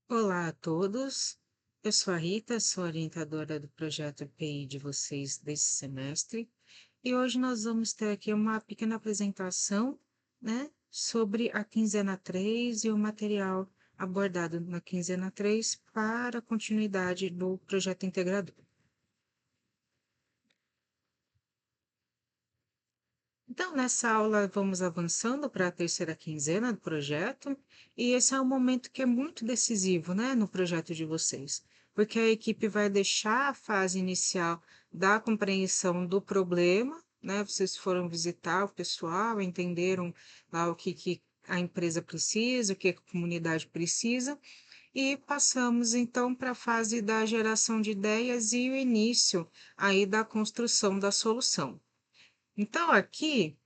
Olá a todos, eu sou a Rita, sou orientadora do projeto EPI de vocês desse semestre e hoje nós vamos ter aqui uma pequena apresentação, né, sobre a quinzena 3 e o material abordado na quinzena 3 para a continuidade do projeto integrador. Então, nessa aula, vamos avançando para a terceira quinzena do projeto, e esse é um momento que é muito decisivo, né, no projeto de vocês, porque a equipe vai deixar a fase inicial da compreensão do problema, né, vocês foram visitar o pessoal, entenderam lá o que a empresa precisa, o que a comunidade precisa, e passamos então para a fase da geração de ideias e o início aí da construção da solução. Então, aqui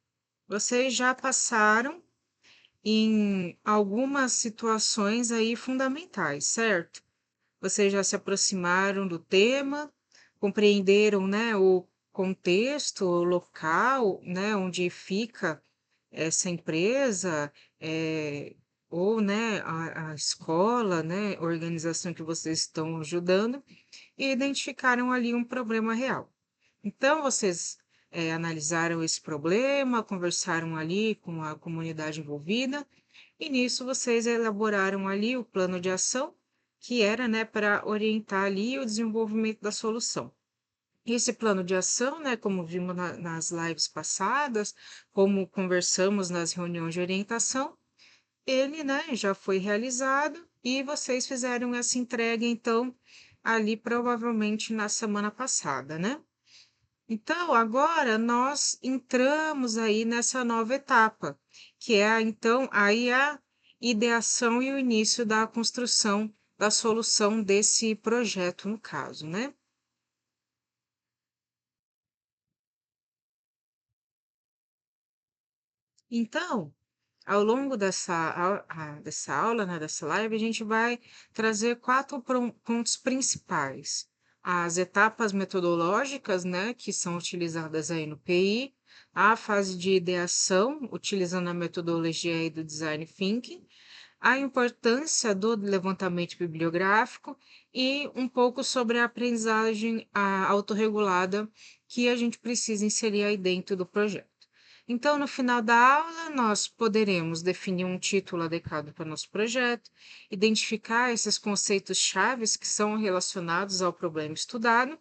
vocês já passaram em algumas situações aí fundamentais, certo? Vocês já se aproximaram do tema, compreenderam, né, o contexto, o local, né, onde fica essa empresa, ou, né, a escola, né, a organização que vocês estão ajudando, e identificaram ali um problema real. Então, vocês analisaram esse problema, conversaram ali com a comunidade envolvida, e nisso vocês elaboraram ali o plano de ação, que era, né, para orientar ali o desenvolvimento da solução. Esse plano de ação, né, como vimos nas lives passadas, como conversamos nas reuniões de orientação, ele, né, já foi realizado e vocês fizeram essa entrega, então, ali provavelmente na semana passada, né? Então, agora nós entramos aí nessa nova etapa, que é então aí a ideação e o início da construção da solução desse projeto, no caso, né? Então, ao longo dessa aula, né, dessa live, a gente vai trazer quatro pontos principais. As etapas metodológicas, né, que são utilizadas aí no PI, a fase de ideação, utilizando a metodologia aí do Design Thinking, a importância do levantamento bibliográfico e um pouco sobre a aprendizagem autorregulada que a gente precisa inserir aí dentro do projeto. Então, no final da aula, nós poderemos definir um título adequado para o nosso projeto, identificar esses conceitos chaves que são relacionados ao problema estudado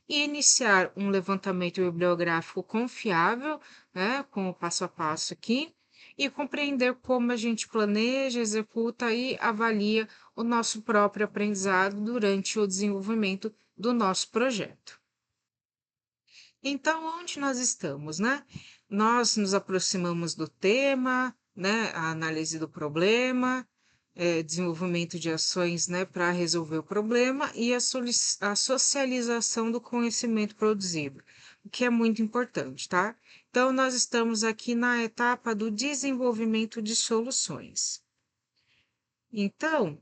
e iniciar um levantamento bibliográfico confiável, né, com o passo a passo aqui, e compreender como a gente planeja, executa e avalia o nosso próprio aprendizado durante o desenvolvimento do nosso projeto. Então, onde nós estamos, né? Nós nos aproximamos do tema, né? A análise do problema, desenvolvimento de ações, né, para resolver o problema e a socialização do conhecimento produzido, o que é muito importante, tá? Então, nós estamos aqui na etapa do desenvolvimento de soluções. Então,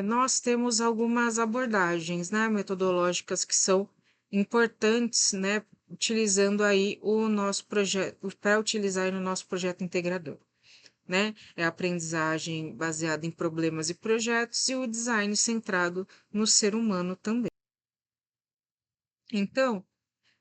nós temos algumas abordagens, né, metodológicas que são importantes, né, utilizando aí o nosso projeto, para utilizar aí no nosso projeto integrador, né? É a aprendizagem baseada em problemas e projetos e o design centrado no ser humano também. Então,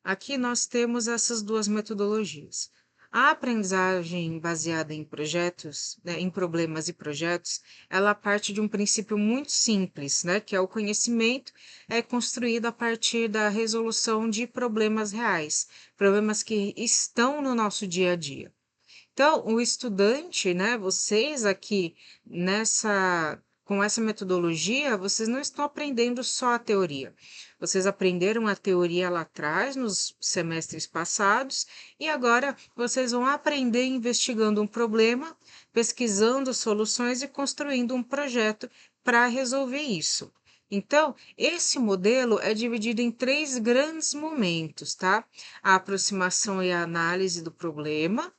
aqui nós temos essas duas metodologias. A aprendizagem baseada em projetos, né, em problemas e projetos, ela parte de um princípio muito simples, né, que é o conhecimento é construído a partir da resolução de problemas reais, problemas que estão no nosso dia a dia. Então, o estudante, né, vocês aqui com essa metodologia, vocês não estão aprendendo só a teoria. Vocês aprenderam a teoria lá atrás, nos semestres passados, e agora vocês vão aprender investigando um problema, pesquisando soluções e construindo um projeto para resolver isso. Então, esse modelo é dividido em três grandes momentos, tá? A aproximação e a análise do problema,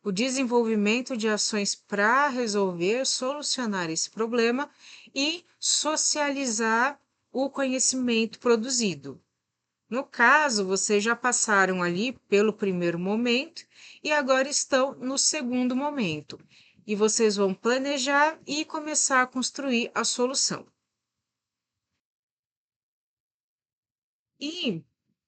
o desenvolvimento de ações para resolver, solucionar esse problema e socializar o conhecimento produzido. No caso, vocês já passaram ali pelo primeiro momento e agora estão no segundo momento. e vocês vão planejar e começar a construir a solução. E,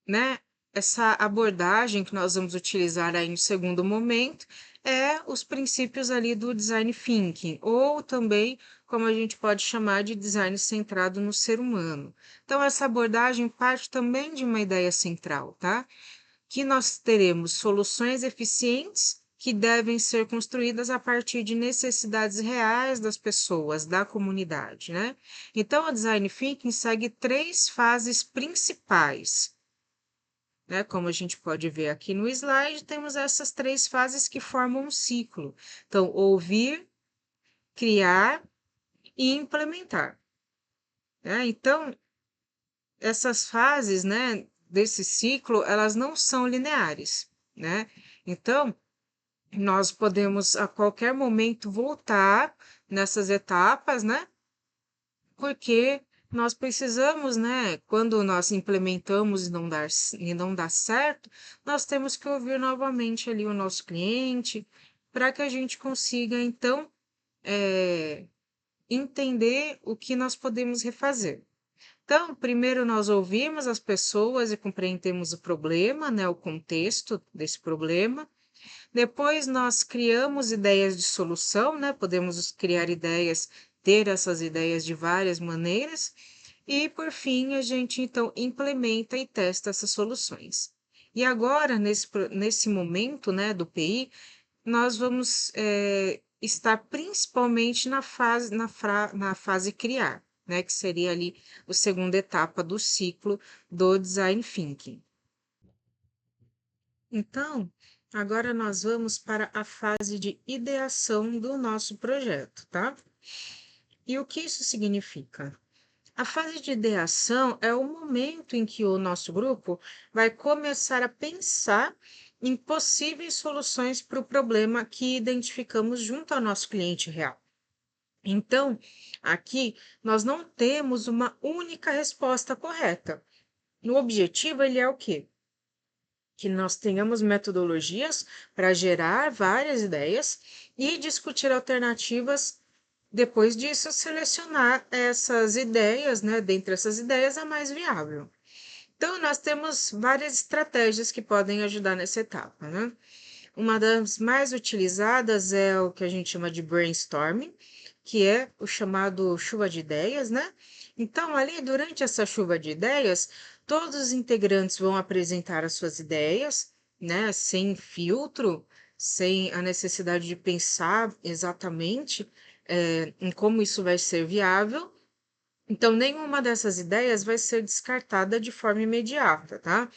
né, essa abordagem que nós vamos utilizar aí no segundo momento é os princípios ali do design thinking, ou também como a gente pode chamar de design centrado no ser humano. Então, essa abordagem parte também de uma ideia central, tá? Que nós teremos soluções eficientes que devem ser construídas a partir de necessidades reais das pessoas, da comunidade, né? Então, o design thinking segue três fases principais, né? Como a gente pode ver aqui no slide, temos essas três fases que formam um ciclo. Então, ouvir, criar e implementar, né? Então, essas fases, né, desse ciclo, elas não são lineares, né? Então, nós podemos a qualquer momento voltar nessas etapas, né? Porque nós precisamos, né? Quando nós implementamos e não dá certo, nós temos que ouvir novamente ali o nosso cliente para que a gente consiga, então, entender o que nós podemos refazer. Então, primeiro nós ouvimos as pessoas e compreendemos o problema, né? O contexto desse problema. Depois nós criamos ideias de solução, né? Podemos criar ideias, ter essas ideias de várias maneiras. E por fim, a gente então implementa e testa essas soluções. E agora, nesse momento, né, do PI, nós vamos estar principalmente na fase criar, né? Que seria ali a segunda etapa do ciclo do Design Thinking. Então, agora nós vamos para a fase de ideação do nosso projeto, tá? E o que isso significa? A fase de ideação é o momento em que o nosso grupo vai começar a pensar em possíveis soluções para o problema que identificamos junto ao nosso cliente real. Então, aqui nós não temos uma única resposta correta. O objetivo ele é o quê? Que nós tenhamos metodologias para gerar várias ideias e discutir alternativas. Depois disso, selecionar essas ideias, né? Dentre essas ideias, a mais viável. Então, nós temos várias estratégias que podem ajudar nessa etapa, né? Uma das mais utilizadas é o que a gente chama de brainstorming, que é o chamado chuva de ideias, né? Então, ali, durante essa chuva de ideias, todos os integrantes vão apresentar as suas ideias, né? Sem filtro, sem a necessidade de pensar exatamente, em como isso vai ser viável. Então, nenhuma dessas ideias vai ser descartada de forma imediata, tá?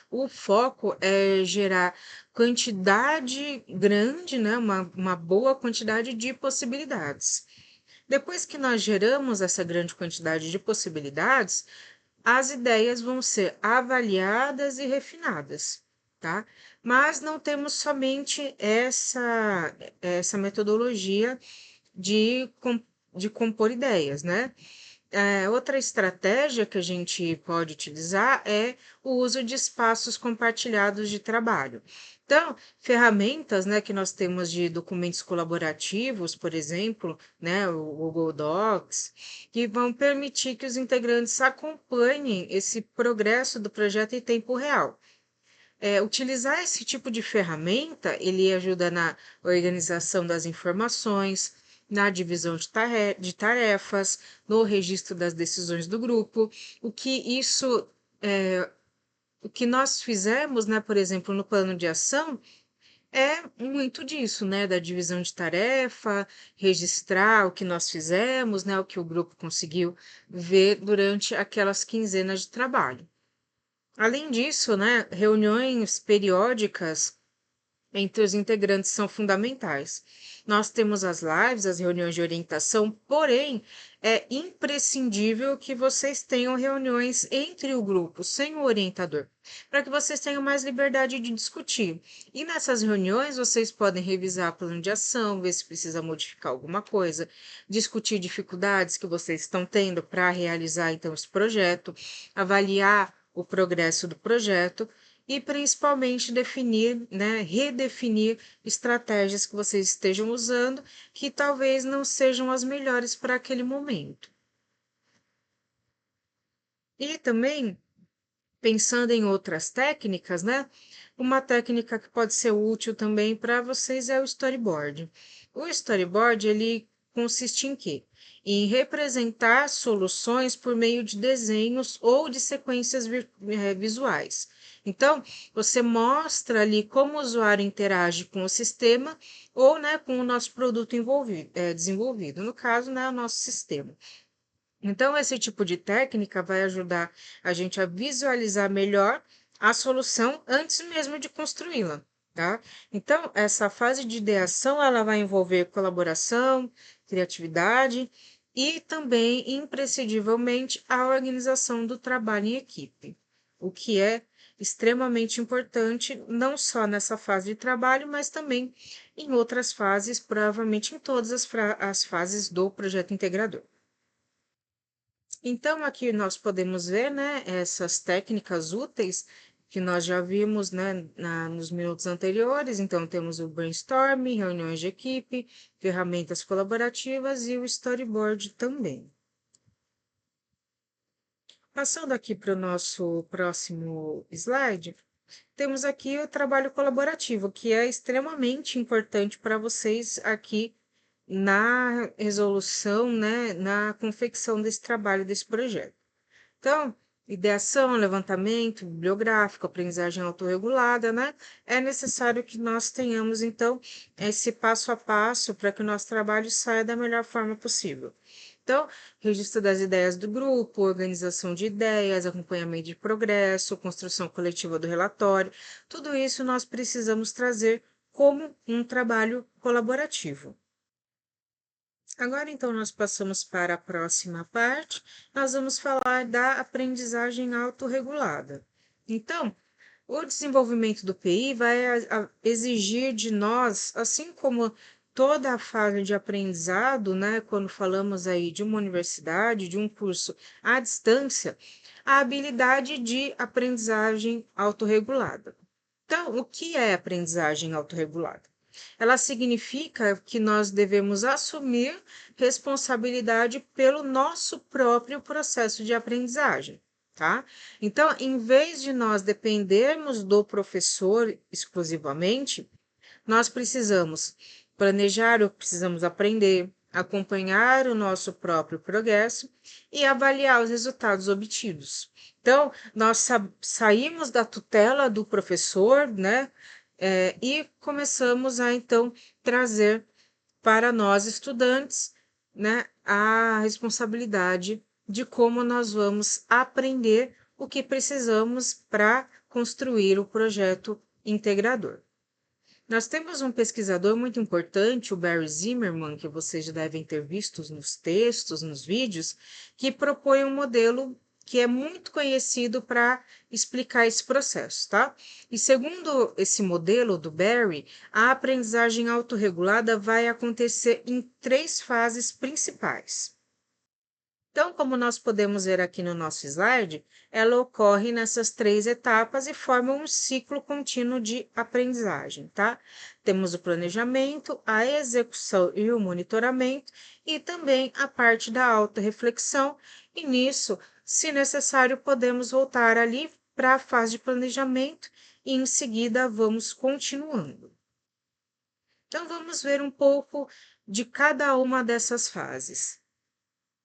O foco é gerar quantidade grande, né? Uma boa quantidade de possibilidades. Depois que nós geramos essa grande quantidade de possibilidades, as ideias vão ser avaliadas e refinadas, tá? Mas não temos somente essa metodologia de, de compor ideias, né? Outra estratégia que a gente pode utilizar é o uso de espaços compartilhados de trabalho. Então, ferramentas, né, que nós temos de documentos colaborativos, por exemplo, né, o Google Docs, que vão permitir que os integrantes acompanhem esse progresso do projeto em tempo real. Utilizar esse tipo de ferramenta, ele ajuda na organização das informações, na divisão de tarefas, no registro das decisões do grupo, o que isso, o que nós fizemos, né, por exemplo, no plano de ação, é muito disso, né, da divisão de tarefa, registrar o que nós fizemos, né, o que o grupo conseguiu ver durante aquelas quinzenas de trabalho. Além disso, né, reuniões periódicas entre os integrantes são fundamentais. Nós temos as lives, as reuniões de orientação, porém, é imprescindível que vocês tenham reuniões entre o grupo, sem o orientador, para que vocês tenham mais liberdade de discutir. E nessas reuniões, vocês podem revisar o plano de ação, ver se precisa modificar alguma coisa, discutir dificuldades que vocês estão tendo para realizar, então, esse projeto, avaliar o progresso do projeto e principalmente definir, né, redefinir estratégias que vocês estejam usando que talvez não sejam as melhores para aquele momento. E também pensando em outras técnicas, né? Uma técnica que pode ser útil também para vocês é o storyboard. O storyboard, ele consiste em quê? Em representar soluções por meio de desenhos ou de sequências visuais. Então, você mostra ali como o usuário interage com o sistema ou, né, com o nosso produto desenvolvido. No caso, né, o nosso sistema. Então, esse tipo de técnica vai ajudar a gente a visualizar melhor a solução antes mesmo de construí-la, tá? Então, essa fase de ideação, ela vai envolver colaboração, criatividade e também, imprescindivelmente, a organização do trabalho em equipe, o que é extremamente importante, não só nessa fase de trabalho, mas também em outras fases, provavelmente em todas as fases do projeto integrador. Então, aqui nós podemos ver, né, essas técnicas úteis que nós já vimos, né, nos minutos anteriores. Então, temos o brainstorming, reuniões de equipe, ferramentas colaborativas e o storyboard também. Passando aqui para o nosso próximo slide, temos aqui o trabalho colaborativo, que é extremamente importante para vocês aqui na resolução, né, na confecção desse trabalho, desse projeto. Então, ideação, levantamento bibliográfico, aprendizagem autorregulada, né? É necessário que nós tenhamos, então, esse passo a passo para que o nosso trabalho saia da melhor forma possível. Então, registro das ideias do grupo, organização de ideias, acompanhamento de progresso, construção coletiva do relatório, tudo isso nós precisamos trazer como um trabalho colaborativo. Agora, então, nós passamos para a próxima parte. Nós vamos falar da aprendizagem autorregulada. Então, o desenvolvimento do PI vai exigir de nós, assim como toda a fase de aprendizado, né, quando falamos aí de uma universidade, de um curso à distância, a habilidade de aprendizagem autorregulada. Então, o que é aprendizagem autorregulada? Ela significa que nós devemos assumir responsabilidade pelo nosso próprio processo de aprendizagem, tá? Então, em vez de nós dependermos do professor exclusivamente, nós precisamos planejar o que precisamos aprender, acompanhar o nosso próprio progresso e avaliar os resultados obtidos. Então, nós saímos da tutela do professor, né? E começamos a, então, trazer para nós, estudantes, né, a responsabilidade de como nós vamos aprender o que precisamos para construir o projeto integrador. Nós temos um pesquisador muito importante, o Barry Zimmerman, que vocês já devem ter visto nos textos, nos vídeos, que propõe um modelo que é muito conhecido para explicar esse processo, tá? E segundo esse modelo do Barry, a aprendizagem autorregulada vai acontecer em 3 fases principais. Então, como nós podemos ver aqui no nosso slide, ela ocorre nessas 3 etapas e forma um ciclo contínuo de aprendizagem, tá? Temos o planejamento, a execução e o monitoramento, e também a parte da autorreflexão, e nisso, se necessário, podemos voltar ali para a fase de planejamento e em seguida vamos continuando. Então, vamos ver um pouco de cada uma dessas fases.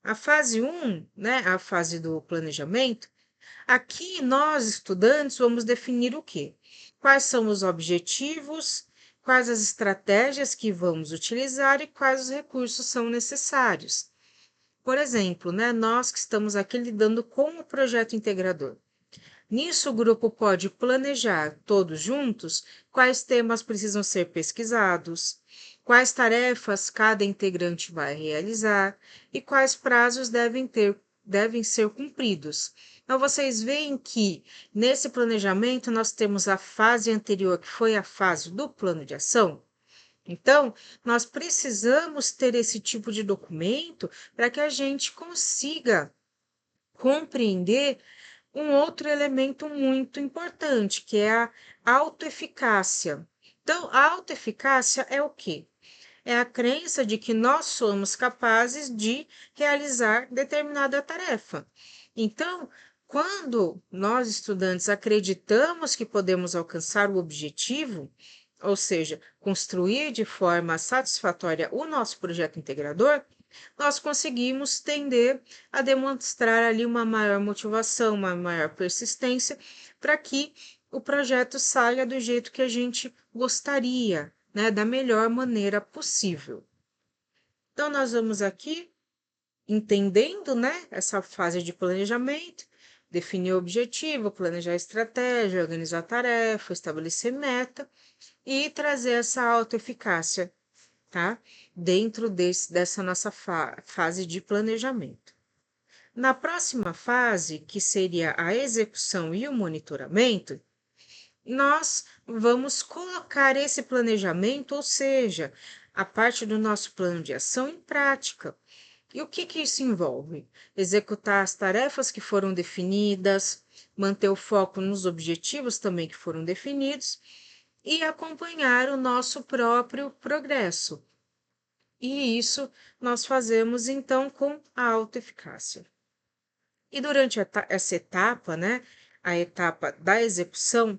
A fase 1, né, a fase do planejamento, aqui nós, estudantes, vamos definir o quê? Quais são os objetivos, quais as estratégias que vamos utilizar e quais os recursos são necessários. Por exemplo, né, nós que estamos aqui lidando com o projeto integrador. Nisso, o grupo pode planejar, todos juntos, quais temas precisam ser pesquisados, quais tarefas cada integrante vai realizar e quais prazos devem ser cumpridos. Então, vocês veem que nesse planejamento nós temos a fase anterior, que foi a fase do plano de ação. Então, nós precisamos ter esse tipo de documento para que a gente consiga compreender um outro elemento muito importante, que é a autoeficácia. Então, a autoeficácia é o quê? É a crença de que nós somos capazes de realizar determinada tarefa. Então, quando nós estudantes acreditamos que podemos alcançar o objetivo, ou seja, construir de forma satisfatória o nosso projeto integrador, nós conseguimos tender a demonstrar ali uma maior motivação, uma maior persistência, para que o projeto saia do jeito que a gente gostaria, né, da melhor maneira possível. Então, nós vamos aqui entendendo, né, essa fase de planejamento, definir o objetivo, planejar a estratégia, organizar a tarefa, estabelecer meta e trazer essa autoeficácia, tá? Dentro dessa nossa fase de planejamento. Na próxima fase, que seria a execução e o monitoramento, nós vamos colocar esse planejamento, ou seja, a parte do nosso plano de ação em prática. E o que isso envolve? Executar as tarefas que foram definidas, manter o foco nos objetivos também que foram definidos e acompanhar o nosso próprio progresso. E isso nós fazemos então com a autoeficácia. E durante essa etapa, né, a etapa da execução,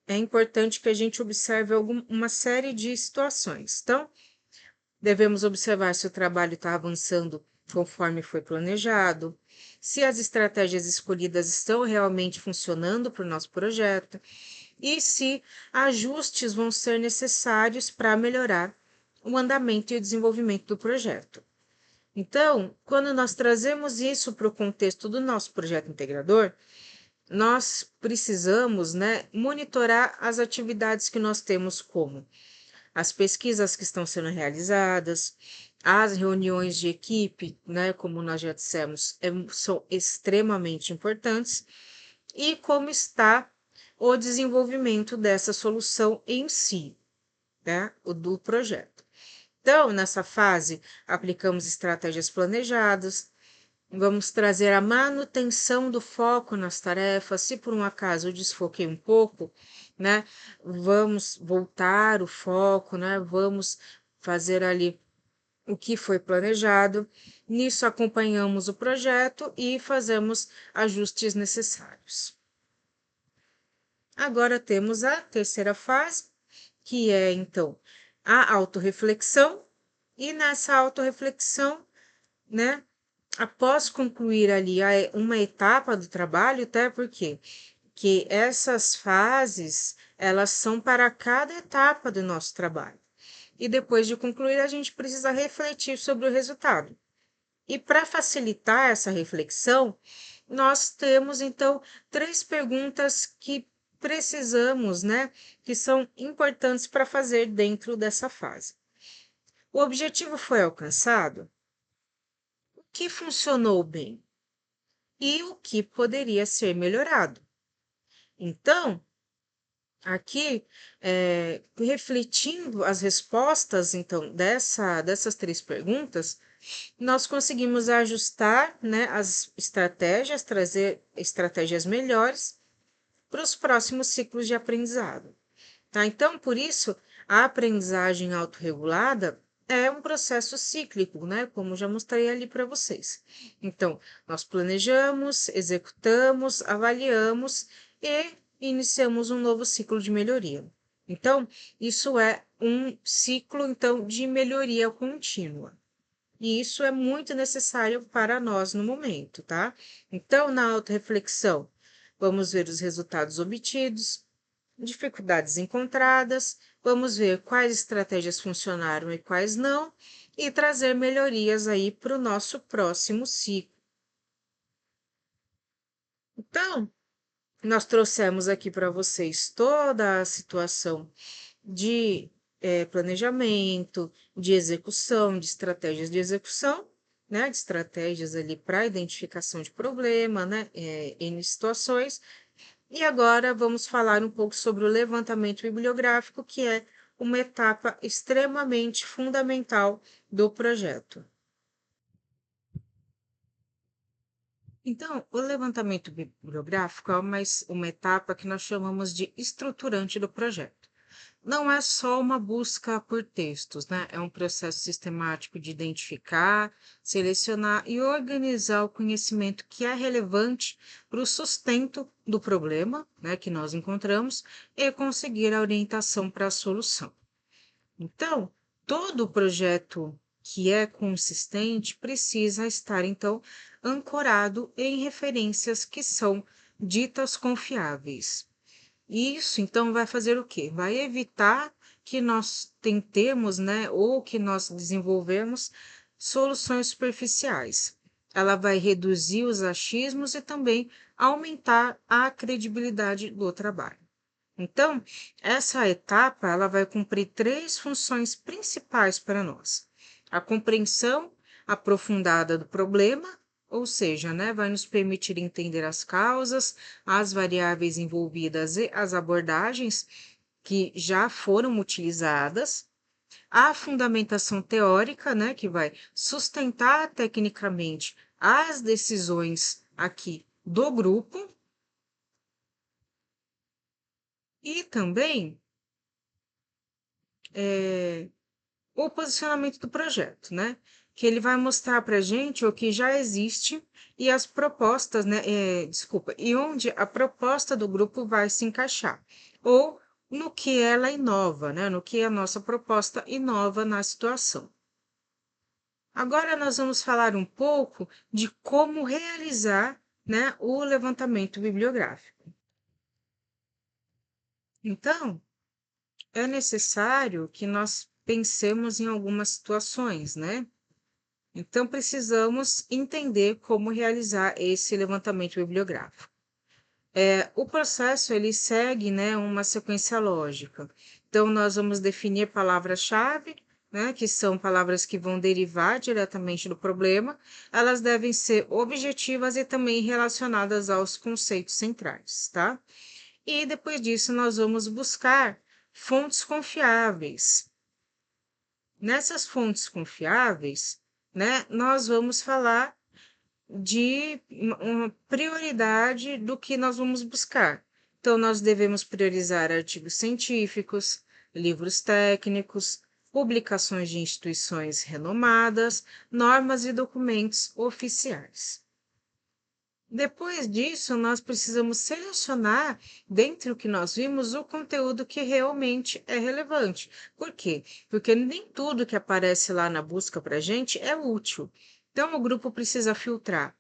é importante que a gente observe uma série de situações. Então, devemos observar se o trabalho está avançando conforme foi planejado, se as estratégias escolhidas estão realmente funcionando para o nosso projeto e se ajustes vão ser necessários para melhorar o andamento e o desenvolvimento do projeto. Então, quando nós trazemos isso para o contexto do nosso projeto integrador, nós precisamos, né, monitorar as atividades que nós temos, como as pesquisas que estão sendo realizadas, as reuniões de equipe, né, como nós já dissemos, são extremamente importantes, e como está o desenvolvimento dessa solução em si, né, o do projeto. Então, nessa fase, aplicamos estratégias planejadas, vamos trazer a manutenção do foco nas tarefas. Se por um acaso eu desfoquei um pouco, né, vamos voltar o foco, né, vamos fazer ali o que foi planejado. Nisso acompanhamos o projeto e fazemos ajustes necessários. Agora temos a terceira fase, que é então a autorreflexão, e nessa autorreflexão, né, após concluir ali uma etapa do trabalho, até porque que essas fases, elas são para cada etapa do nosso trabalho. E depois de concluir, a gente precisa refletir sobre o resultado. E para facilitar essa reflexão, nós temos então 3 perguntas que precisamos, né, que são importantes para fazer dentro dessa fase. O objetivo foi alcançado? O que funcionou bem? E o que poderia ser melhorado? Então, aqui, refletindo as respostas, então, dessas 3 perguntas, nós conseguimos ajustar, né, as estratégias, trazer estratégias melhores para os próximos ciclos de aprendizado. Tá? Então, por isso, a aprendizagem autorregulada é um processo cíclico, né? Como já mostrei ali para vocês. Então, nós planejamos, executamos, avaliamos e iniciamos um novo ciclo de melhoria. Então, isso é um ciclo, então, de melhoria contínua. E isso é muito necessário para nós no momento, tá? Então, na autorreflexão, vamos ver os resultados obtidos, dificuldades encontradas, vamos ver quais estratégias funcionaram e quais não, e trazer melhorias aí para o nosso próximo ciclo. Então, nós trouxemos aqui para vocês toda a situação de planejamento, de execução, de estratégias de execução, né, de estratégias ali para identificação de problema, né, em situações. E agora vamos falar um pouco sobre o levantamento bibliográfico, que é uma etapa extremamente fundamental do projeto. Então, o levantamento bibliográfico é uma etapa que nós chamamos de estruturante do projeto. Não é só uma busca por textos, né? É um processo sistemático de identificar, selecionar e organizar o conhecimento que é relevante para o sustento do problema, né, que nós encontramos e conseguir a orientação para a solução. Então, todo projeto que é consistente precisa estar, então, ancorado em referências que são ditas confiáveis. Isso, então, vai fazer o quê? Vai evitar que nós tentemos, né, ou que nós desenvolvemos soluções superficiais. Ela vai reduzir os achismos e também aumentar a credibilidade do trabalho. Então, essa etapa ela vai cumprir três funções principais para nós: a compreensão aprofundada do problema, ou seja, né, vai nos permitir entender as causas, as variáveis envolvidas e as abordagens que já foram utilizadas, a fundamentação teórica, né, que vai sustentar tecnicamente as decisões aqui do grupo, e também o posicionamento do projeto, né? Que ele vai mostrar para a gente o que já existe e as propostas, né? Desculpa, e onde a proposta do grupo vai se encaixar, ou no que ela inova, né? No que a nossa proposta inova na situação. Agora nós vamos falar um pouco de como realizar, né, o levantamento bibliográfico. Então, é necessário que nós pensemos em algumas situações, né? Então, precisamos entender como realizar esse levantamento bibliográfico. O processo ele segue, né, uma sequência lógica. Então, nós vamos definir palavras-chave, né, que são palavras que vão derivar diretamente do problema. Elas devem ser objetivas e também relacionadas aos conceitos centrais, tá? E depois disso, nós vamos buscar fontes confiáveis. Nessas fontes confiáveis, né, nós vamos falar de uma prioridade do que nós vamos buscar. Então, nós devemos priorizar artigos científicos, livros técnicos, publicações de instituições renomadas, normas e documentos oficiais. Depois disso, nós precisamos selecionar, dentre o que nós vimos, o conteúdo que realmente é relevante. Por quê? Porque nem tudo que aparece lá na busca para a gente é útil. Então, o grupo precisa filtrar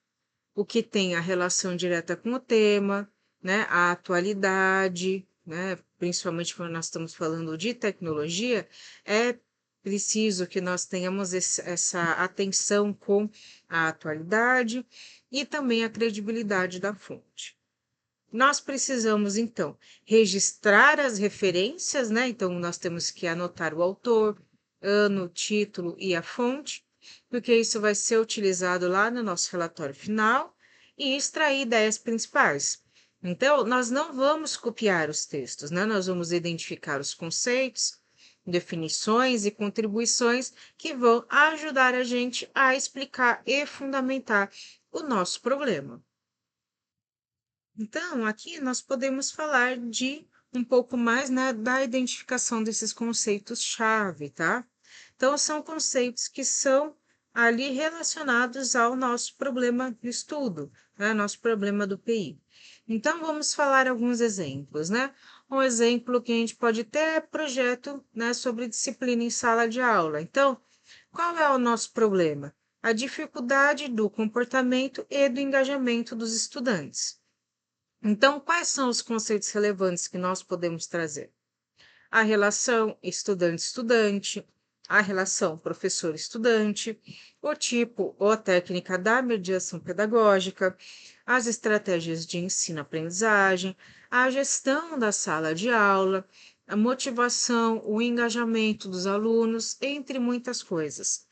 o que tem a relação direta com o tema, né, a atualidade, né, principalmente quando nós estamos falando de tecnologia, é preciso que nós tenhamos essa atenção com a atualidade e também a credibilidade da fonte. Nós precisamos, então, registrar as referências, né? Então, nós temos que anotar o autor, ano, título e a fonte, porque isso vai ser utilizado lá no nosso relatório final e extrair ideias principais. Então, nós não vamos copiar os textos, né? Nós vamos identificar os conceitos, definições e contribuições que vão ajudar a gente a explicar e fundamentar o nosso problema. Então, aqui nós podemos falar de um pouco mais, né, da identificação desses conceitos-chave, tá? Então, são conceitos que são ali relacionados ao nosso problema de estudo, né, nosso problema do PI. Então, vamos falar alguns exemplos, né? Um exemplo que a gente pode ter é projeto, né, sobre disciplina em sala de aula. Então, qual é o nosso problema? A dificuldade do comportamento e do engajamento dos estudantes. Então, quais são os conceitos relevantes que nós podemos trazer? A relação estudante-estudante, a relação professor-estudante, o tipo ou técnica da mediação pedagógica, as estratégias de ensino-aprendizagem, a gestão da sala de aula, a motivação, o engajamento dos alunos, entre muitas coisas.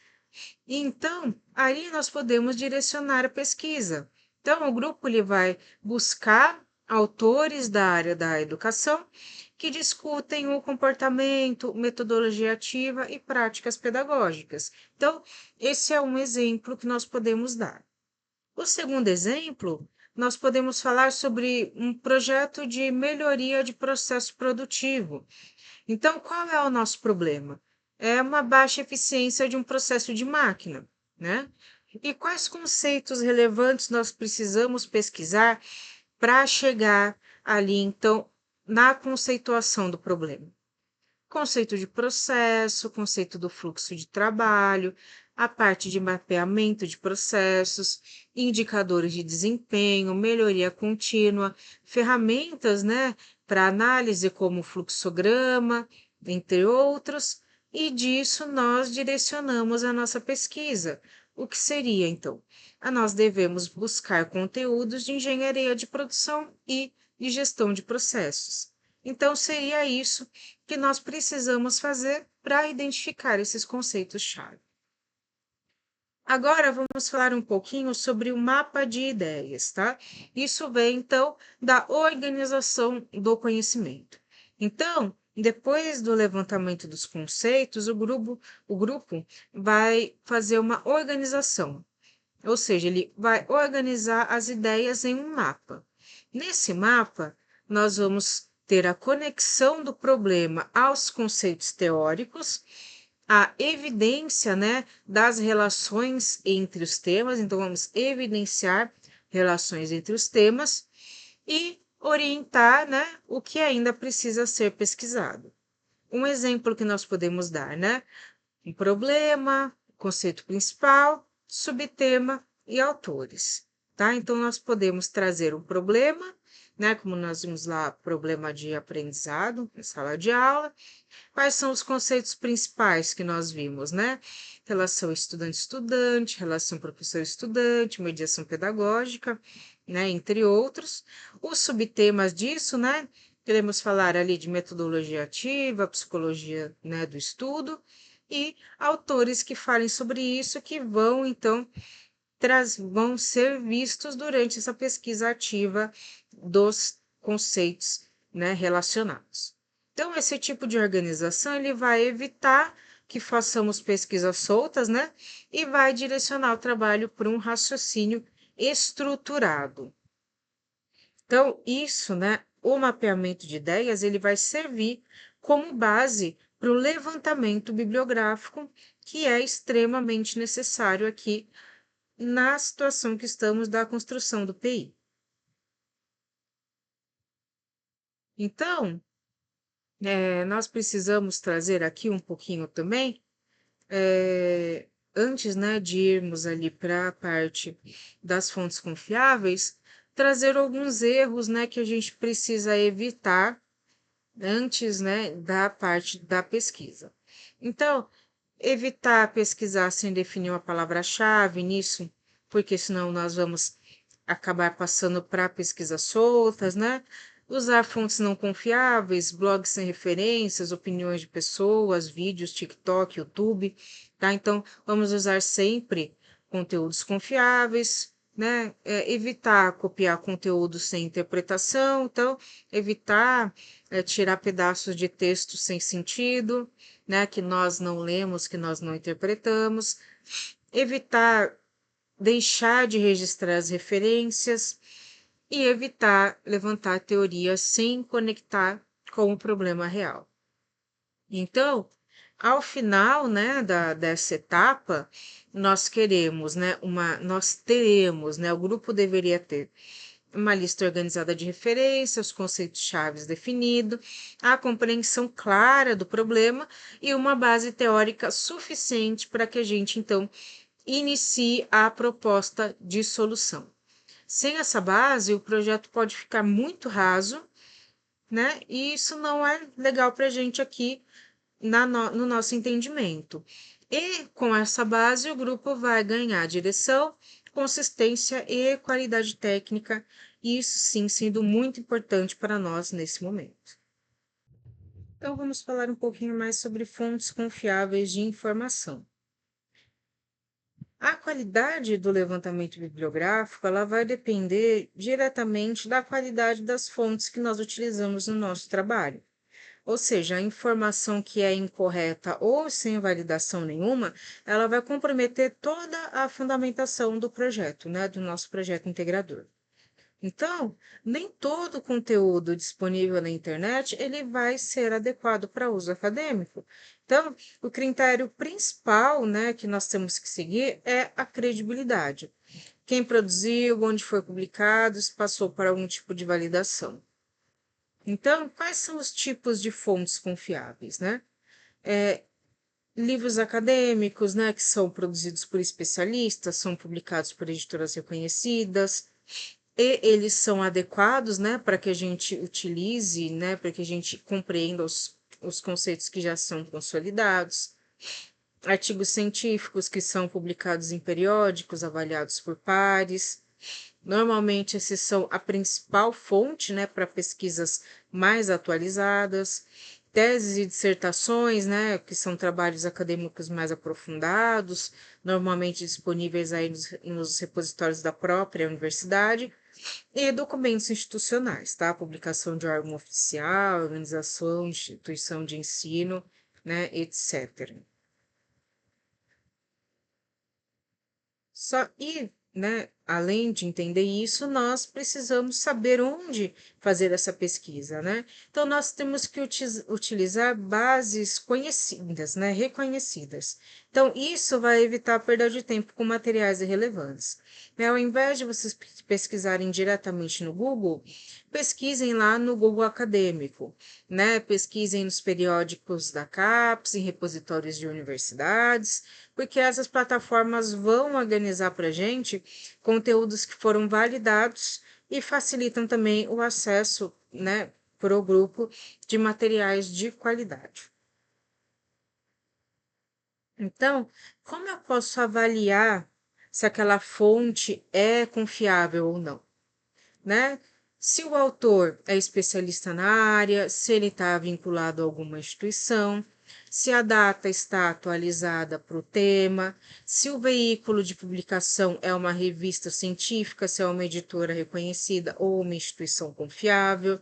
Então, aí nós podemos direcionar a pesquisa. Então, o grupo ele vai buscar autores da área da educação que discutem o comportamento, metodologia ativa e práticas pedagógicas. Então, esse é um exemplo que nós podemos dar. O segundo exemplo, nós podemos falar sobre um projeto de melhoria de processo produtivo. Então, qual é o nosso problema? É uma baixa eficiência de um processo de máquina, né? E quais conceitos relevantes nós precisamos pesquisar para chegar ali, então, na conceituação do problema? Conceito de processo, conceito do fluxo de trabalho, a parte de mapeamento de processos, indicadores de desempenho, melhoria contínua, ferramentas, né, para análise como fluxograma, entre outros, e disso nós direcionamos a nossa pesquisa. O que seria, então? Nós devemos buscar conteúdos de engenharia de produção e de gestão de processos. Então, seria isso que nós precisamos fazer para identificar esses conceitos-chave. Agora vamos falar um pouquinho sobre o mapa de ideias, tá? Isso vem então da organização do conhecimento. Então, depois do levantamento dos conceitos, o grupo vai fazer uma organização, ou seja, ele vai organizar as ideias em um mapa. Nesse mapa, nós vamos ter a conexão do problema aos conceitos teóricos, a evidência, né, das relações entre os temas, então vamos evidenciar relações entre os temas e orientar, né, o que ainda precisa ser pesquisado. Um exemplo que nós podemos dar, né, um problema, conceito principal, subtema e autores, tá? Então, nós podemos trazer um problema, né? Como nós vimos lá, problema de aprendizado em sala de aula. Quais são os conceitos principais que nós vimos, né? Relação estudante-estudante, relação professor-estudante, mediação pedagógica, né? Entre outros. Os subtemas disso, né? Queremos falar ali de metodologia ativa, psicologia, né, do estudo, e autores que falem sobre isso, que vão, então, vão ser vistos durante essa pesquisa ativa dos conceitos, né, relacionados. Então, esse tipo de organização ele vai evitar que façamos pesquisas soltas, né, e vai direcionar o trabalho para um raciocínio estruturado. Então, isso, né, o mapeamento de ideias, ele vai servir como base para o levantamento bibliográfico, que é extremamente necessário aqui na situação que estamos da construção do PI. Então, nós precisamos trazer aqui um pouquinho também, antes, né, de irmos ali para a parte das fontes confiáveis, trazer alguns erros, né, que a gente precisa evitar antes, né, da parte da pesquisa. Então, evitar pesquisar sem definir uma palavra-chave nisso, porque senão nós vamos acabar passando para pesquisas soltas, né? Usar fontes não confiáveis, blogs sem referências, opiniões de pessoas, vídeos, TikTok, YouTube, tá? Então, vamos usar sempre conteúdos confiáveis, né? Evitar copiar conteúdo sem interpretação, então, evitar tirar pedaços de texto sem sentido, né? Que nós não lemos, que nós não interpretamos, evitar deixar de registrar as referências e evitar levantar teorias sem conectar com o problema real. Então, ao final, né, dessa etapa, nós queremos, né, nós teremos, né, o grupo deveria ter uma lista organizada de referências, conceitos chaves definidos, a compreensão clara do problema e uma base teórica suficiente para que a gente, então, inicie a proposta de solução. Sem essa base, o projeto pode ficar muito raso, né? E isso não é legal para a gente aqui no nosso entendimento. E com essa base, o grupo vai ganhar direção, consistência e qualidade técnica, e isso sim sendo muito importante para nós nesse momento. Então, vamos falar um pouquinho mais sobre fontes confiáveis de informação. A qualidade do levantamento bibliográfico, ela vai depender diretamente da qualidade das fontes que nós utilizamos no nosso trabalho. Ou seja, a informação que é incorreta ou sem validação nenhuma, ela vai comprometer toda a fundamentação do projeto, né, do nosso projeto integrador. Então, nem todo conteúdo disponível na internet ele vai ser adequado para uso acadêmico. Então, o critério principal, né, que nós temos que seguir é a credibilidade. Quem produziu, onde foi publicado, se passou por algum tipo de validação. Então, quais são os tipos de fontes confiáveis, né? Livros acadêmicos, né, que são produzidos por especialistas, são publicados por editoras reconhecidas, e eles são adequados, né, para que a gente utilize, né, para que a gente compreenda os conceitos que já são consolidados. Artigos científicos que são publicados em periódicos avaliados por pares. Normalmente, esses são a principal fonte, né, para pesquisas mais atualizadas. Teses e dissertações, né, que são trabalhos acadêmicos mais aprofundados, normalmente disponíveis aí nos repositórios da própria universidade. E documentos institucionais, tá? Publicação de órgão oficial, organização, instituição de ensino, né, etc. Só e, né, além de entender isso, nós precisamos saber onde fazer essa pesquisa, né? Então, nós temos que utilizar bases conhecidas, né, reconhecidas. Então, isso vai evitar a perda de tempo com materiais irrelevantes. Né? Ao invés de vocês pesquisarem diretamente no Google, pesquisem lá no Google Acadêmico, né? Pesquisem nos periódicos da CAPES, em repositórios de universidades, porque essas plataformas vão organizar para a gente conteúdos que foram validados e facilitam também o acesso, né, para o grupo de materiais de qualidade. Então, como eu posso avaliar se aquela fonte é confiável ou não, né? Se o autor é especialista na área, se ele está vinculado a alguma instituição, se a data está atualizada para o tema, se o veículo de publicação é uma revista científica, se é uma editora reconhecida ou uma instituição confiável,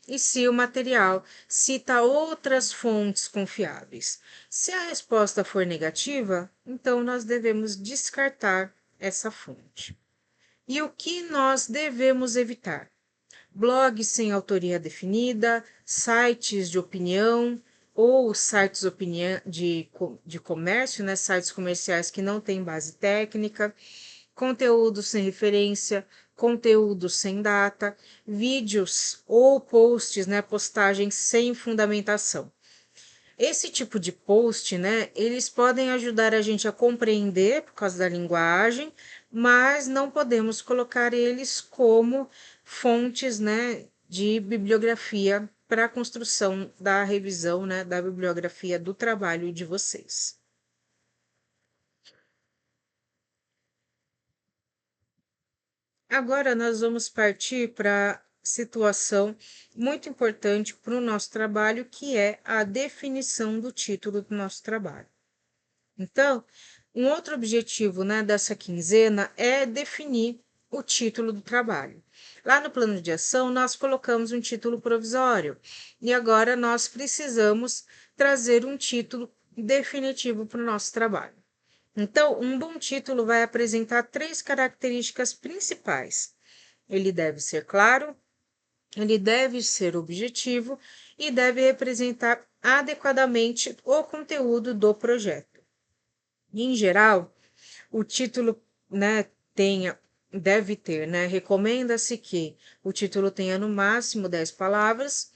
e se o material cita outras fontes confiáveis. Se a resposta for negativa, então nós devemos descartar essa fonte. E o que nós devemos evitar? Blogs sem autoria definida, sites de opinião ou sites de comércio, né? Sites comerciais que não têm base técnica, conteúdo sem referência, conteúdo sem data, vídeos ou posts, né? Postagens sem fundamentação. Esse tipo de post, né, eles podem ajudar a gente a compreender por causa da linguagem, mas não podemos colocar eles como fontes, né, de bibliografia para a construção da revisão, né, da bibliografia do trabalho de vocês. Agora nós vamos partir para a situação muito importante para o nosso trabalho, que é a definição do título do nosso trabalho. Então, um outro objetivo, né, dessa quinzena é definir o título do trabalho. Lá no plano de ação, nós colocamos um título provisório e agora nós precisamos trazer um título definitivo para o nosso trabalho. Então, um bom título vai apresentar três características principais. Ele deve ser claro, ele deve ser objetivo e deve representar adequadamente o conteúdo do projeto. Em geral, o título, né, deve ter, né, recomenda-se que o título tenha no máximo 10 palavras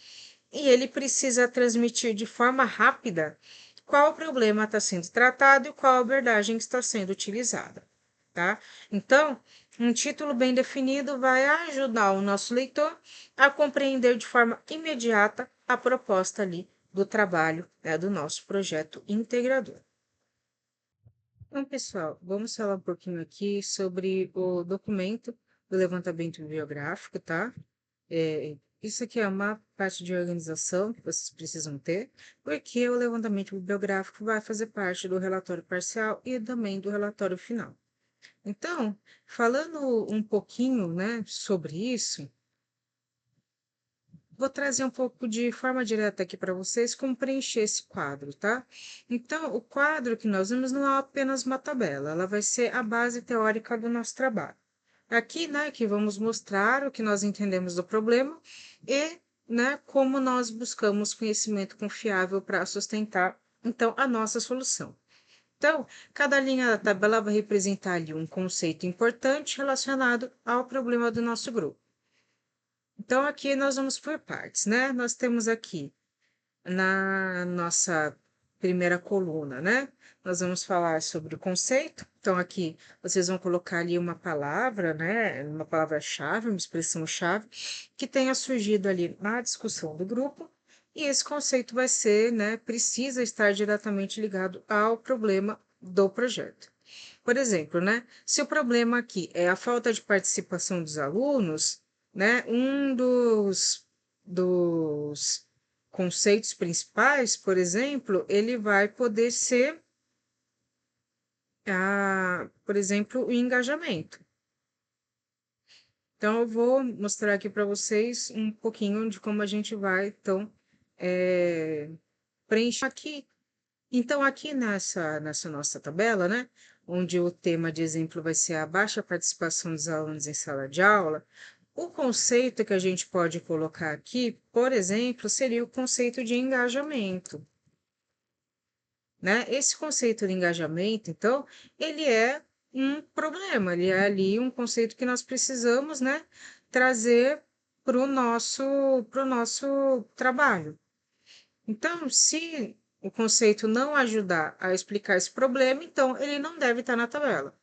e ele precisa transmitir de forma rápida qual problema está sendo tratado e qual abordagem está sendo utilizada, tá? Então, um título bem definido vai ajudar o nosso leitor a compreender de forma imediata a proposta ali do trabalho, né, do nosso projeto integrador. Então, pessoal, vamos falar um pouquinho aqui sobre o documento do levantamento bibliográfico, tá? Isso aqui é uma parte de organização que vocês precisam ter, porque o levantamento bibliográfico vai fazer parte do relatório parcial e também do relatório final. Então, falando um pouquinho, né, sobre isso, vou trazer um pouco de forma direta aqui para vocês como preencher esse quadro, tá? Então, o quadro que nós vemos não é apenas uma tabela, ela vai ser a base teórica do nosso trabalho. Aqui, né, que vamos mostrar o que nós entendemos do problema e, né, como nós buscamos conhecimento confiável para sustentar, então, a nossa solução. Então, cada linha da tabela vai representar ali um conceito importante relacionado ao problema do nosso grupo. Então, aqui nós vamos por partes, né? Nós temos aqui na nossa primeira coluna, né? Nós vamos falar sobre o conceito. Então, aqui vocês vão colocar ali uma palavra, né? Uma palavra-chave, uma expressão-chave, que tenha surgido ali na discussão do grupo. E esse conceito vai ser, né? Precisa estar diretamente ligado ao problema do projeto. Por exemplo, né? Se o problema aqui é a falta de participação dos alunos, né? Um dos conceitos principais, por exemplo, ele vai poder ser, por exemplo, o engajamento. Então, eu vou mostrar aqui para vocês um pouquinho de como a gente vai, então, preencher aqui. Então, aqui nessa nossa tabela, né, onde o tema de exemplo vai ser a baixa participação dos alunos em sala de aula, o conceito que a gente pode colocar aqui, por exemplo, seria o conceito de engajamento, né? Esse conceito de engajamento, então, ele é um problema, ele é ali um conceito que nós precisamos, né, trazer pro nosso trabalho. Então, se o conceito não ajudar a explicar esse problema, então ele não deve estar na tabela.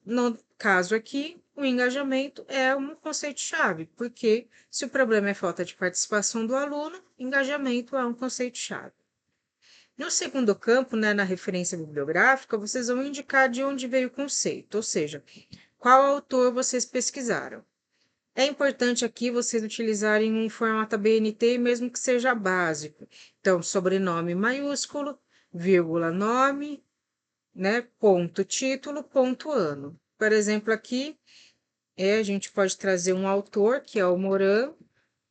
No caso aqui, o engajamento é um conceito-chave, porque se o problema é falta de participação do aluno, engajamento é um conceito-chave. No segundo campo, né, na referência bibliográfica, vocês vão indicar de onde veio o conceito, ou seja, qual autor vocês pesquisaram. É importante aqui vocês utilizarem um formato BNT, mesmo que seja básico. Então, sobrenome maiúsculo, vírgula, nome, né, ponto título, ponto ano. Por exemplo, aqui a gente pode trazer um autor, que é o Moran.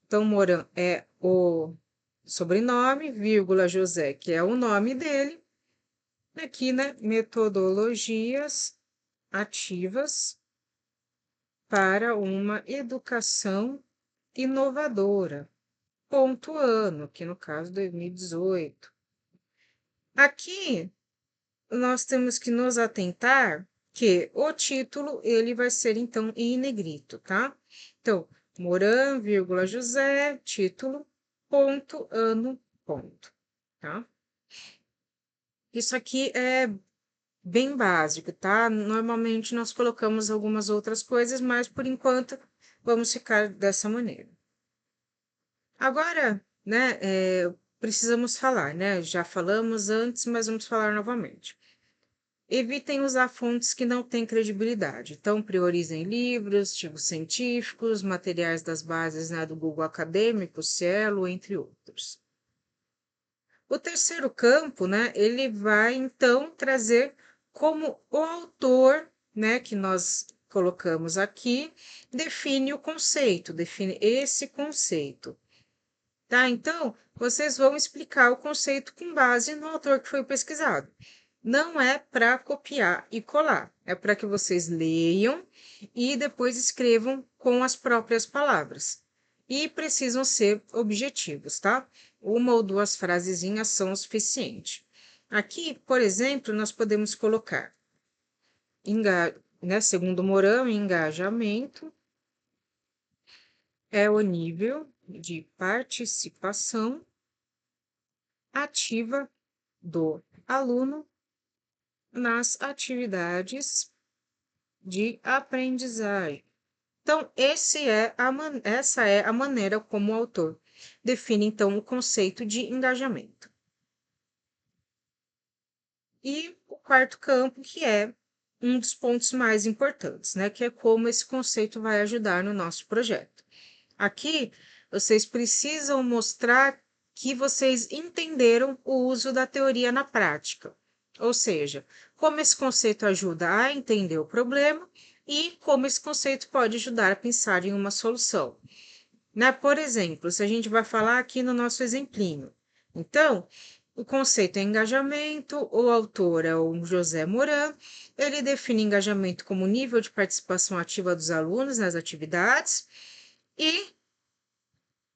Então, Moran é o sobrenome, vírgula, José, que é o nome dele. Aqui, né, metodologias ativas para uma educação inovadora, ponto ano, que no caso 2018. Aqui nós temos que nos atentar que o título ele vai ser então em negrito, tá? Então, Moran, vírgula, José, título, ponto, ano, ponto, tá? Isso aqui é bem básico, tá? Normalmente nós colocamos algumas outras coisas, mas por enquanto vamos ficar dessa maneira. Agora, né, precisamos falar, né? Já falamos antes, mas vamos falar novamente. Evitem usar fontes que não têm credibilidade. Então, priorizem livros, artigos científicos, materiais das bases, né, do Google Acadêmico, Cielo, entre outros. O terceiro campo, né, ele vai, então, trazer como o autor, né, que nós colocamos aqui, define o conceito, define esse conceito. Tá? Então, vocês vão explicar o conceito com base no autor que foi pesquisado. Não é para copiar e colar, é para que vocês leiam e depois escrevam com as próprias palavras. E precisam ser objetivos, tá? Uma ou duas frasezinhas são o suficiente. Aqui, por exemplo, nós podemos colocar, né, segundo Mourão, engajamento é o nível de participação ativa do aluno nas atividades de aprendizagem. Então, essa é a maneira como o autor define, então, o conceito de engajamento. E o quarto campo, que é um dos pontos mais importantes, né? Que é como esse conceito vai ajudar no nosso projeto. Aqui, vocês precisam mostrar que vocês entenderam o uso da teoria na prática. Ou seja, como esse conceito ajuda a entender o problema e como esse conceito pode ajudar a pensar em uma solução. né? Por exemplo, se a gente vai falar aqui no nosso exemplinho. Então, o conceito é engajamento, o autor é o José Moran, ele define engajamento como nível de participação ativa dos alunos nas atividades, e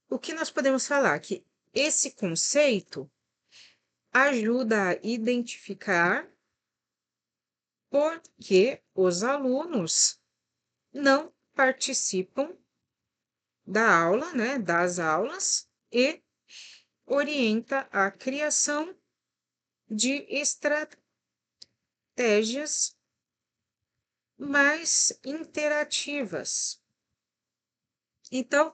o que nós podemos falar? Que esse conceito ajuda a identificar por que os alunos não participam da aula, né, das aulas, e orienta a criação de estratégias mais interativas. Então,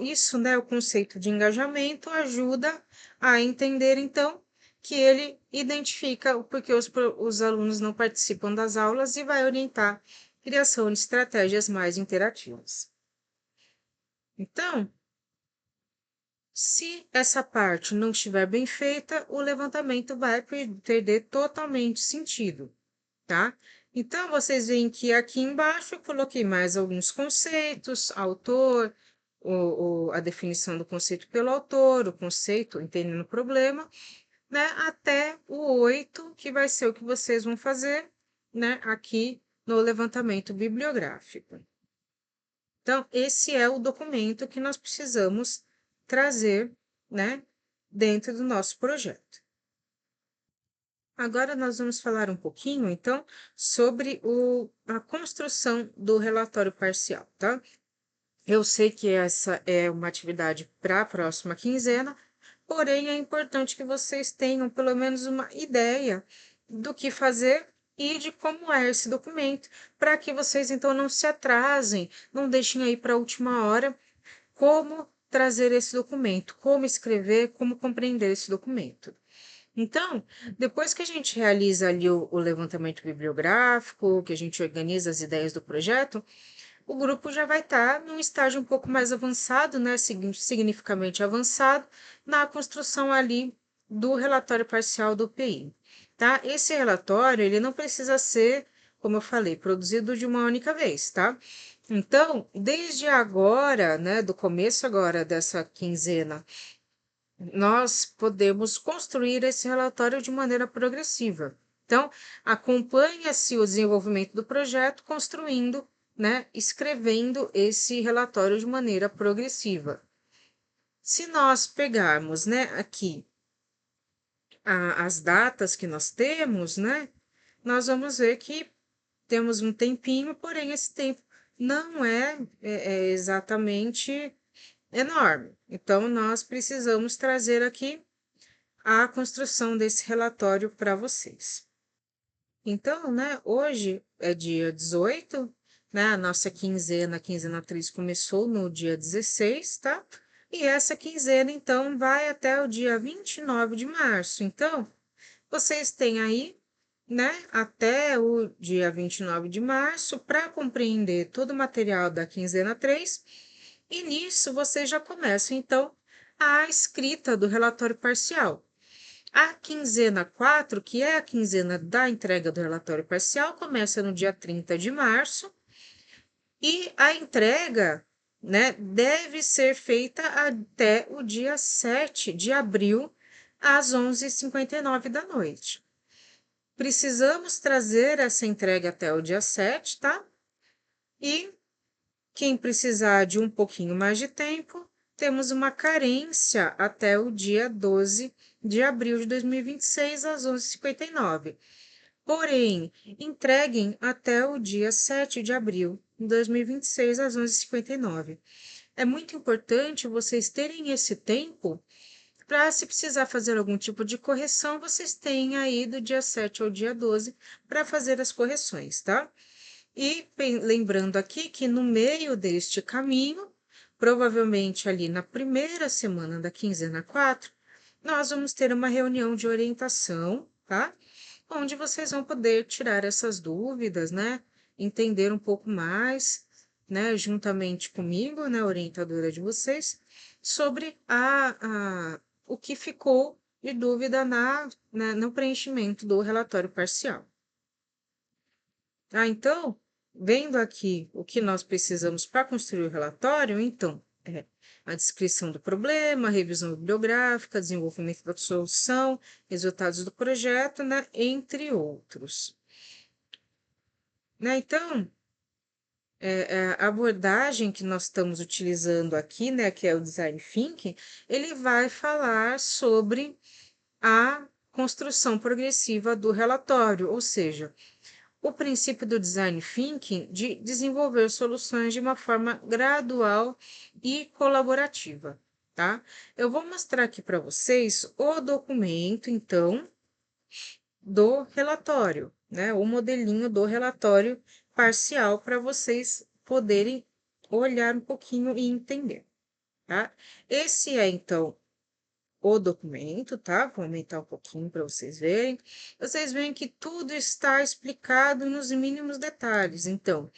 isso, né, o conceito de engajamento ajuda a entender, então, que ele identifica o porquê os alunos não participam das aulas e vai orientar a criação de estratégias mais interativas. Então, se essa parte não estiver bem feita, o levantamento vai perder totalmente sentido, tá? Então, vocês veem que aqui embaixo eu coloquei mais alguns conceitos, autor, a definição do conceito pelo autor, o conceito, entendendo o problema, né? Até o 8, que vai ser o que vocês vão fazer, né? Aqui no levantamento bibliográfico. Então, esse é o documento que nós precisamos trazer, né, dentro do nosso projeto. Agora nós vamos falar um pouquinho, então, sobre a construção do relatório parcial, tá? Eu sei que essa é uma atividade para a próxima quinzena, porém é importante que vocês tenham pelo menos uma ideia do que fazer e de como é esse documento, para que vocês então não se atrasem, não deixem aí para a última hora como trazer esse documento, como escrever, como compreender esse documento. Então, depois que a gente realiza ali o levantamento bibliográfico, que a gente organiza as ideias do projeto, o grupo já vai estar num estágio um pouco mais avançado, né, significativamente avançado, na construção ali do relatório parcial do PI, tá? Esse relatório, ele não precisa ser, como eu falei, produzido de uma única vez, tá? Então, desde agora, né, do começo agora dessa quinzena, nós podemos construir esse relatório de maneira progressiva. Então, acompanha-se o desenvolvimento do projeto construindo, né, escrevendo esse relatório de maneira progressiva. Se nós pegarmos, né, aqui as datas que nós temos, né, nós vamos ver que temos um tempinho, porém esse tempo não é exatamente enorme. Então, nós precisamos trazer aqui a construção desse relatório para vocês. Então, né, hoje é dia 18, né, a nossa quinzena, a quinzena 3 começou no dia 16, tá? E essa quinzena, então, vai até o dia 29 de março. Então, vocês têm aí, né, até o dia 29 de março para compreender todo o material da quinzena 3, e nisso vocês já começam, então, a escrita do relatório parcial. A quinzena 4, que é a quinzena da entrega do relatório parcial, começa no dia 30 de março e a entrega, né, deve ser feita até o dia 7 de abril, às 11h59 da noite. Precisamos trazer essa entrega até o dia 7, tá? E quem precisar de um pouquinho mais de tempo, temos uma carência até o dia 12 de abril de 2026, às 11h59. Porém, entreguem até o dia 7 de abril de 2026, às 11h59. É muito importante vocês terem esse tempo para, se precisar fazer algum tipo de correção, vocês têm aí do dia 7 ao dia 12 para fazer as correções, tá? E lembrando aqui que no meio deste caminho, provavelmente ali na primeira semana da quinzena 4, nós vamos ter uma reunião de orientação, tá? Onde vocês vão poder tirar essas dúvidas, né? Entender um pouco mais, né? Juntamente comigo, né? Orientadora de vocês, sobre o que ficou de dúvida no preenchimento do relatório parcial. Então, vendo aqui o que nós precisamos para construir o relatório, então, a descrição do problema, a revisão bibliográfica, desenvolvimento da solução, resultados do projeto, né, entre outros. Né, então, a abordagem que nós estamos utilizando aqui, né, que é o Design Thinking, ele vai falar sobre a construção progressiva do relatório, ou seja, o princípio do Design Thinking de desenvolver soluções de uma forma gradual e colaborativa, tá? Eu vou mostrar aqui para vocês o documento, então, do relatório, né? O modelinho do relatório parcial para vocês poderem olhar um pouquinho e entender, tá? Esse é, então, o documento, tá? Vou aumentar um pouquinho para vocês verem. Vocês veem que tudo está explicado nos mínimos detalhes. Então,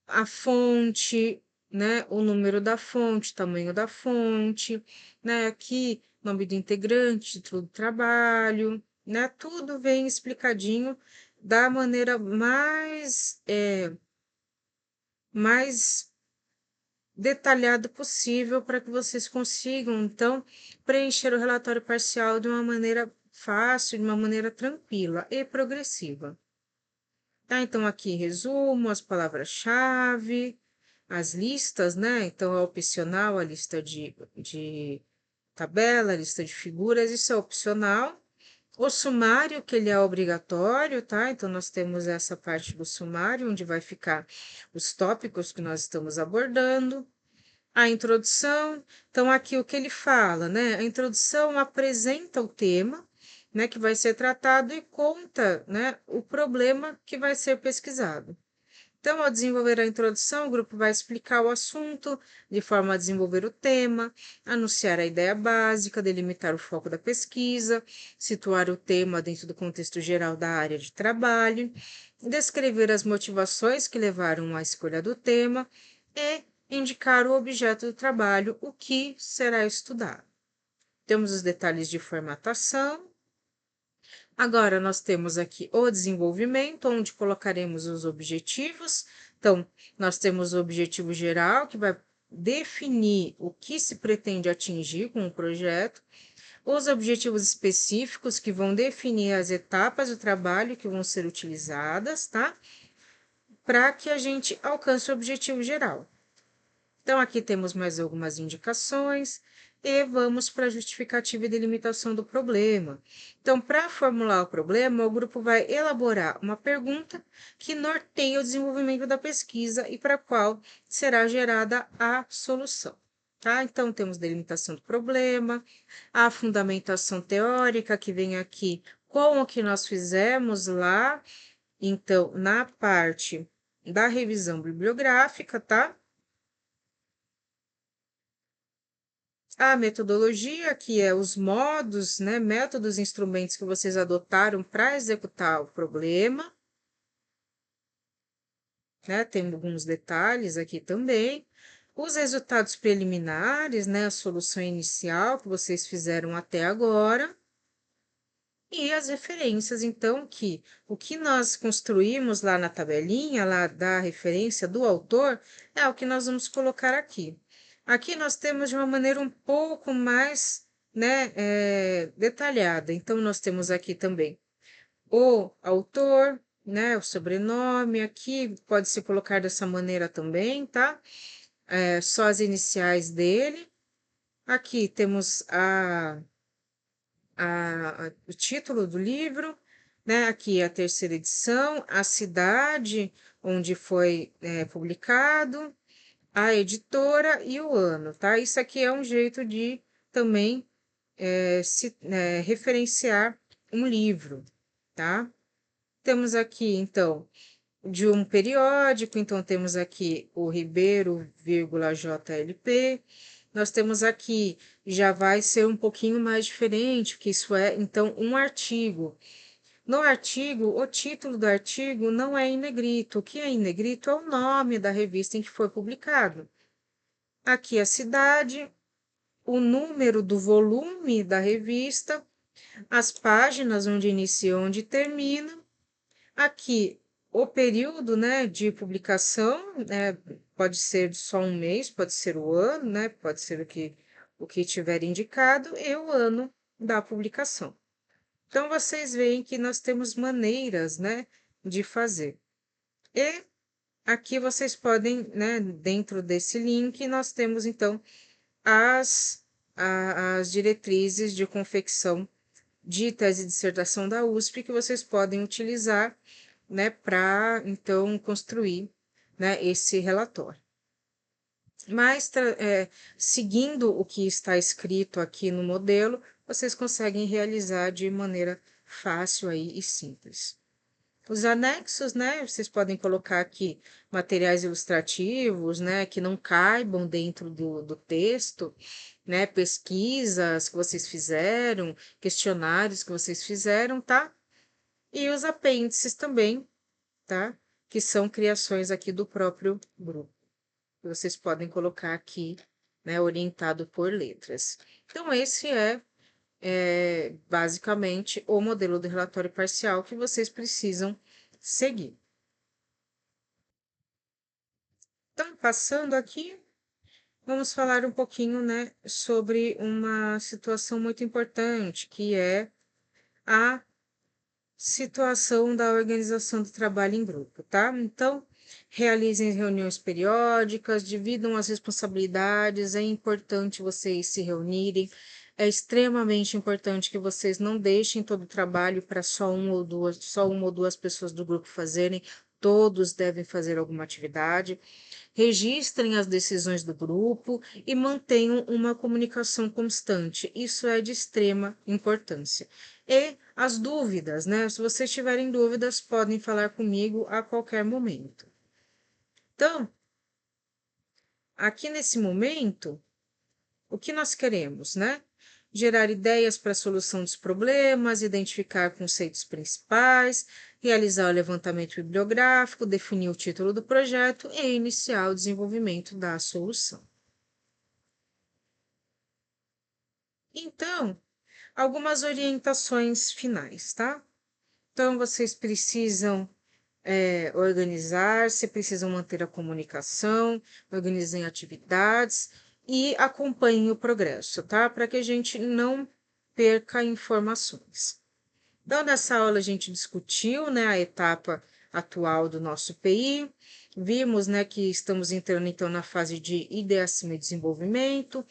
a fonte, né? O número da fonte, tamanho da fonte, né? Aqui, nome do integrante, título do trabalho, né? Tudo vem explicadinho da maneira mais detalhado possível para que vocês consigam, então, preencher o relatório parcial de uma maneira fácil, de uma maneira tranquila e progressiva. Tá? Então, aqui resumo, as palavras-chave, as listas, né? Então, é opcional a lista de tabela, a lista de figuras, isso é opcional. O sumário, que ele é obrigatório, tá? Então, nós temos essa parte do sumário, onde vai ficar os tópicos que nós estamos abordando. A introdução, então aqui o que ele fala, né? A introdução apresenta o tema, né, que vai ser tratado e conta, né, o problema que vai ser pesquisado. Então, ao desenvolver a introdução, o grupo vai explicar o assunto de forma a desenvolver o tema, anunciar a ideia básica, delimitar o foco da pesquisa, situar o tema dentro do contexto geral da área de trabalho, descrever as motivações que levaram à escolha do tema e indicar o objeto do trabalho, o que será estudado. Temos os detalhes de formatação. Agora, nós temos aqui o desenvolvimento, onde colocaremos os objetivos. Então, nós temos o objetivo geral, que vai definir o que se pretende atingir com o projeto. Os objetivos específicos, que vão definir as etapas do trabalho que vão ser utilizadas, tá? Para que a gente alcance o objetivo geral. Então, aqui temos mais algumas indicações e vamos para a justificativa e delimitação do problema. Então, para formular o problema, o grupo vai elaborar uma pergunta que norteia o desenvolvimento da pesquisa e para a qual será gerada a solução. Tá? Então, temos delimitação do problema, a fundamentação teórica, que vem aqui com o que nós fizemos lá, então, na parte da revisão bibliográfica, tá? A metodologia, que é os modos, né, métodos, instrumentos que vocês adotaram para executar o problema, né, tem alguns detalhes aqui também. Os resultados preliminares, né, a solução inicial que vocês fizeram até agora. E as referências, então, que o que nós construímos lá na tabelinha, lá da referência do autor, é o que nós vamos colocar aqui. Aqui nós temos de uma maneira um pouco mais, né, detalhada. Então, nós temos aqui também o autor, né, o sobrenome, aqui pode se colocar dessa maneira também, tá? Só as iniciais dele. Aqui temos o título do livro, né? Aqui a terceira edição, a cidade onde foi publicado, a editora e o ano, tá? Isso aqui é um jeito de também referenciar um livro, tá? Temos aqui, então, de um periódico, então temos aqui o Ribeiro, JLP. Nós temos aqui, já vai ser um pouquinho mais diferente, que isso é, então, um artigo. No artigo, o título do artigo não é em negrito. O que é em negrito é o nome da revista em que foi publicado. Aqui a cidade, o número do volume da revista, as páginas onde inicia e onde termina. Aqui, o período, né, de publicação, né, pode ser só um mês, pode ser o ano, né? Pode ser o que tiver indicado e o ano da publicação. Então, vocês veem que nós temos maneiras, né, de fazer. E aqui vocês podem, né, dentro desse link, nós temos, então, as diretrizes de confecção de tese de dissertação da USP que vocês podem utilizar, né, para, então, construir, né, esse relatório. Mas, seguindo o que está escrito aqui no modelo, vocês conseguem realizar de maneira fácil aí e simples. Os anexos, né? Vocês podem colocar aqui materiais ilustrativos, né? Que não caibam dentro do texto, né? Pesquisas que vocês fizeram, questionários que vocês fizeram, tá? E os apêndices também, tá? Que são criações aqui do próprio grupo. Vocês podem colocar aqui, né? Orientado por letras. Então, esse é basicamente o modelo de relatório parcial que vocês precisam seguir. Então, passando aqui, vamos falar um pouquinho, né, sobre uma situação muito importante, que é a situação da organização do trabalho em grupo, tá? Então, realizem reuniões periódicas, dividam as responsabilidades, é importante vocês se reunirem, é extremamente importante que vocês não deixem todo o trabalho para só uma ou duas pessoas do grupo fazerem, todos devem fazer alguma atividade. Registrem as decisões do grupo e mantenham uma comunicação constante. Isso é de extrema importância. E as dúvidas, né? Se vocês tiverem dúvidas, podem falar comigo a qualquer momento. Então, aqui nesse momento, o que nós queremos, né? Gerar ideias para a solução dos problemas, identificar conceitos principais, realizar o levantamento bibliográfico, definir o título do projeto e iniciar o desenvolvimento da solução. Então, algumas orientações finais, tá? Então, vocês precisam organizar-se, precisam manter a comunicação, organizem atividades e acompanhem o progresso, tá? Para que a gente não perca informações. Então, nessa aula a gente discutiu, né, a etapa atual do nosso PI, vimos, né, que estamos entrando, então, na fase de ideação e desenvolvimento,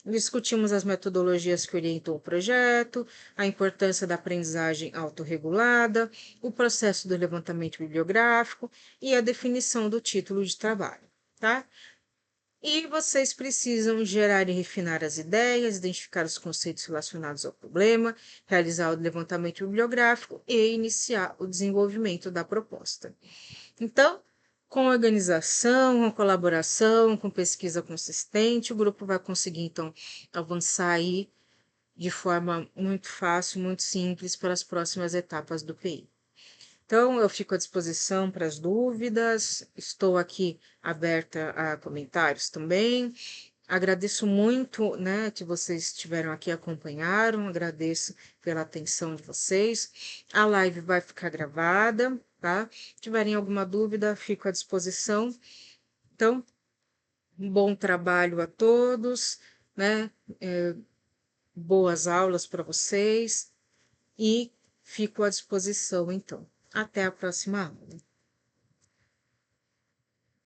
discutimos as metodologias que orientam o projeto, a importância da aprendizagem autorregulada, o processo do levantamento bibliográfico e a definição do título de trabalho, tá? E vocês precisam gerar e refinar as ideias, identificar os conceitos relacionados ao problema, realizar o levantamento bibliográfico e iniciar o desenvolvimento da proposta. Então, com organização, com colaboração, com pesquisa consistente, o grupo vai conseguir, então, avançar aí de forma muito fácil, muito simples para as próximas etapas do PI. Então, eu fico à disposição para as dúvidas, estou aqui aberta a comentários também. Agradeço muito, né, que vocês estiveram aqui acompanharam, agradeço pela atenção de vocês. A live vai ficar gravada, tá? Se tiverem alguma dúvida, fico à disposição. Então, um bom trabalho a todos, né? Boas aulas para vocês e fico à disposição, então. Até a próxima aula.